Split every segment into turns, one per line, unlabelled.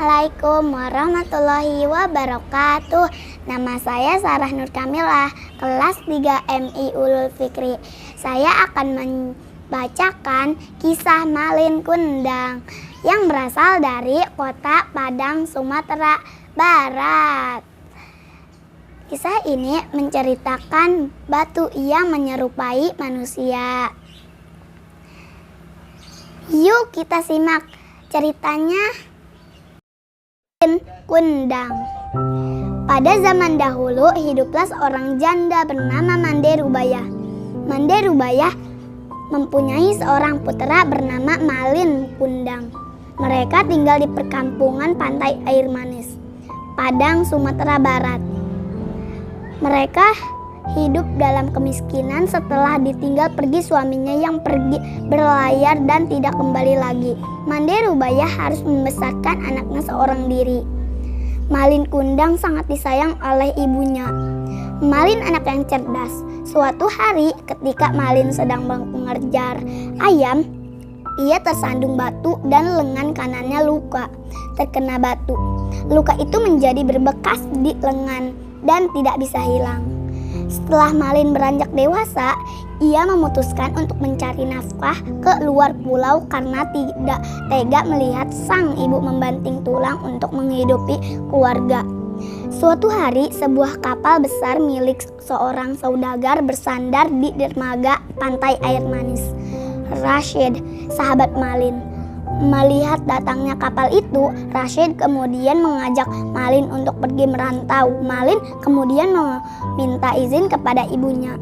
Assalamualaikum warahmatullahi wabarakatuh. Nama saya Sarah Nur Kamilah, kelas 3 MI Ulul Fikri. Saya akan membacakan kisah Malin Kundang yang berasal dari kota Padang, Sumatera Barat. Kisah ini menceritakan batu yang menyerupai manusia. Yuk kita simak ceritanya. Malin Kundang. Pada zaman dahulu hiduplah seorang janda bernama Mande Rubayah. Mande Rubayah mempunyai seorang putra bernama Malin Kundang. Mereka tinggal di perkampungan Pantai Air Manis, Padang, Sumatera Barat. Mereka hidup dalam kemiskinan setelah ditinggal pergi suaminya yang pergi berlayar dan tidak kembali lagi. Mande Rubayah harus membesarkan anaknya seorang diri. Malin Kundang sangat disayang oleh ibunya. Malin anak yang cerdas. Suatu hari ketika Malin sedang mengejar ayam, ia tersandung batu dan lengan kanannya terkena batu. Luka itu menjadi berbekas di lengan dan tidak bisa hilang. Setelah Malin beranjak dewasa, ia memutuskan untuk mencari nafkah ke luar pulau karena tidak tega melihat sang ibu membanting tulang untuk menghidupi keluarga. Suatu hari, sebuah kapal besar milik seorang saudagar bersandar di dermaga Pantai Air Manis. Rashid, sahabat Malin, melihat datangnya kapal itu, Rashid kemudian mengajak Malin untuk pergi merantau. Malin kemudian meminta izin kepada ibunya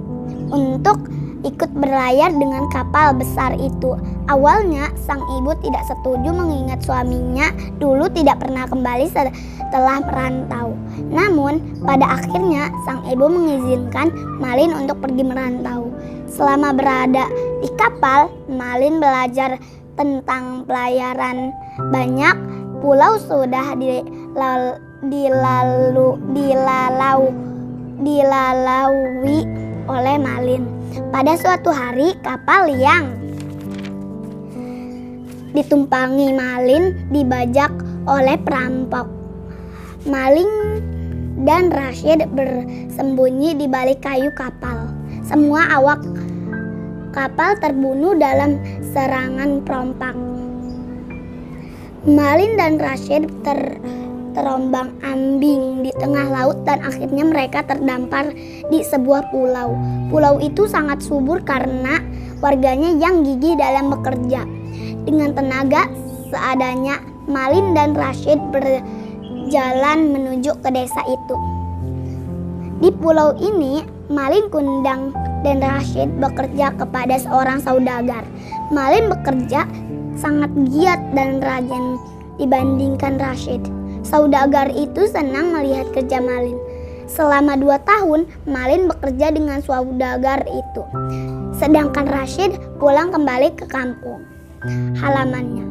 untuk ikut berlayar dengan kapal besar itu. Awalnya sang ibu tidak setuju mengingat suaminya dulu tidak pernah kembali setelah merantau. Namun pada akhirnya sang ibu mengizinkan Malin untuk pergi merantau. Selama berada di kapal, Malin belajar tentang pelayaran. Banyak pulau sudah dilalui oleh Malin. Pada suatu hari, kapal yang ditumpangi Malin dibajak oleh perampok. Malin dan Rashid bersembunyi di balik kayu kapal. Semua awak kapal terbunuh dalam serangan perompak. Malin dan Rashid terombang-ambing di tengah laut dan akhirnya mereka terdampar di sebuah pulau. Pulau itu sangat subur karena warganya yang gigih dalam bekerja. Dengan tenaga seadanya, Malin dan Rashid berjalan menuju ke desa itu. Di pulau ini, Malin Kundang dan Rashid bekerja kepada seorang saudagar. Malin bekerja sangat giat dan rajin dibandingkan Rashid. Saudagar itu senang melihat kerja Malin. Selama 2 tahun, Malin bekerja dengan saudagar itu. Sedangkan Rashid pulang kembali ke kampung halamannya.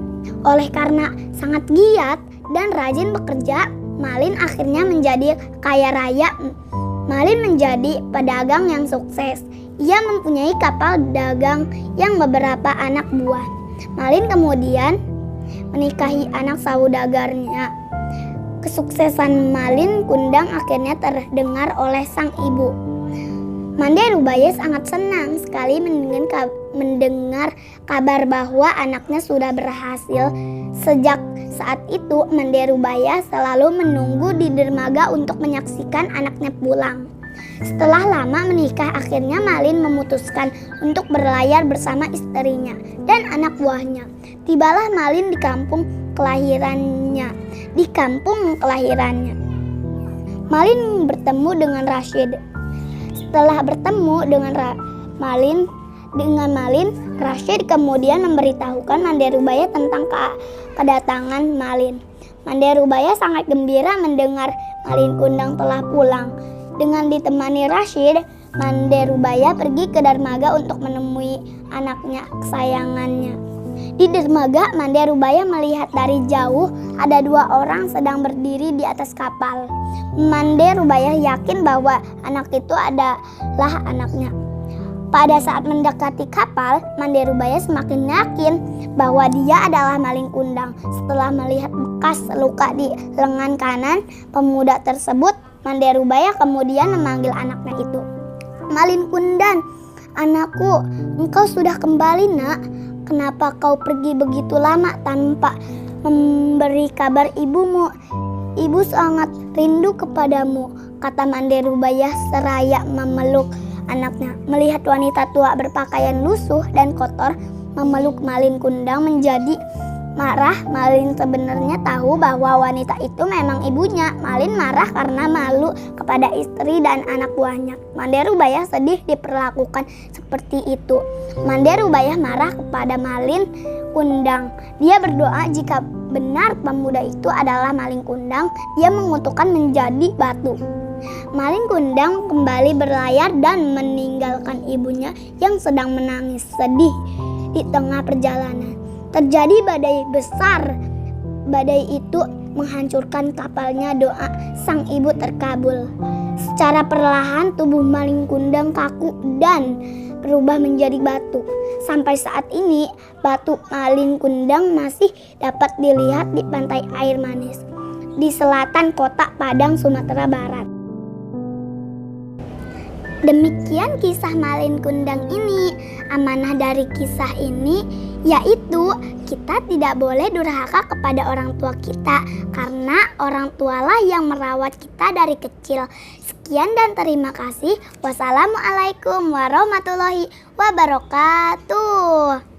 Oleh karena sangat giat dan rajin bekerja, Malin akhirnya menjadi kaya raya. Malin menjadi pedagang yang sukses. Ia mempunyai kapal dagang yang beberapa anak buah. Malin kemudian menikahi anak saudagarnya. Kesuksesan Malin Kundang akhirnya terdengar oleh sang ibu. Mande Rubayah sangat senang sekali mendengar kabar bahwa anaknya sudah berhasil. Sejak saat itu, Mande Rubayah selalu menunggu di dermaga untuk menyaksikan anaknya pulang. Setelah lama menikah, akhirnya Malin memutuskan untuk berlayar bersama istrinya dan anak buahnya. Tibalah Malin di kampung kelahirannya. Malin bertemu dengan Rashid. Setelah bertemu dengan Malin, Rashid kemudian memberitahukan Mande Rubayah tentang kedatangan Malin. Mande Rubayah sangat gembira mendengar Malin Kundang telah pulang. Dengan ditemani Rashid, Mande Rubayah pergi ke dermaga untuk menemui anaknya kesayangannya. Di dermaga, Mande Rubayah melihat dari jauh ada 2 orang sedang berdiri di atas kapal. Mande Rubayah yakin bahwa anak itu adalah anaknya. Pada saat mendekati kapal, Manderubaya semakin yakin bahwa dia adalah Malin Kundang. Setelah melihat bekas luka di lengan kanan pemuda tersebut, Manderubaya kemudian memanggil anaknya itu. "Malin Kundang, anakku, engkau sudah kembali, Nak. Kenapa kau pergi begitu lama tanpa memberi kabar ibumu? Ibu sangat rindu kepadamu," kata Manderubaya seraya memeluk anaknya. Melihat wanita tua berpakaian lusuh dan kotor memeluk Malin Kundang menjadi marah. Malin sebenarnya tahu bahwa wanita itu memang ibunya. Malin marah karena malu kepada istri dan anak buahnya. Manderubaya sedih diperlakukan seperti itu. Manderubaya marah kepada Malin Kundang. Dia berdoa jika benar pemuda itu adalah Malin Kundang, dia mengutukkan menjadi batu. Malin Kundang kembali berlayar dan meninggalkan ibunya yang sedang menangis sedih di tengah perjalanan. Terjadi badai besar. Badai itu menghancurkan kapalnya. Doa sang ibu terkabul. Secara perlahan tubuh Malin Kundang kaku dan berubah menjadi batu. Sampai saat ini batu Malin Kundang masih dapat dilihat di pantai air manis di selatan kota Padang, Sumatera Barat. Demikian kisah Malin Kundang ini. Amanah dari kisah ini yaitu kita tidak boleh durhaka kepada orang tua kita, karena orang tualah yang merawat kita dari kecil. Sekian dan terima kasih. Wassalamualaikum warahmatullahi wabarakatuh.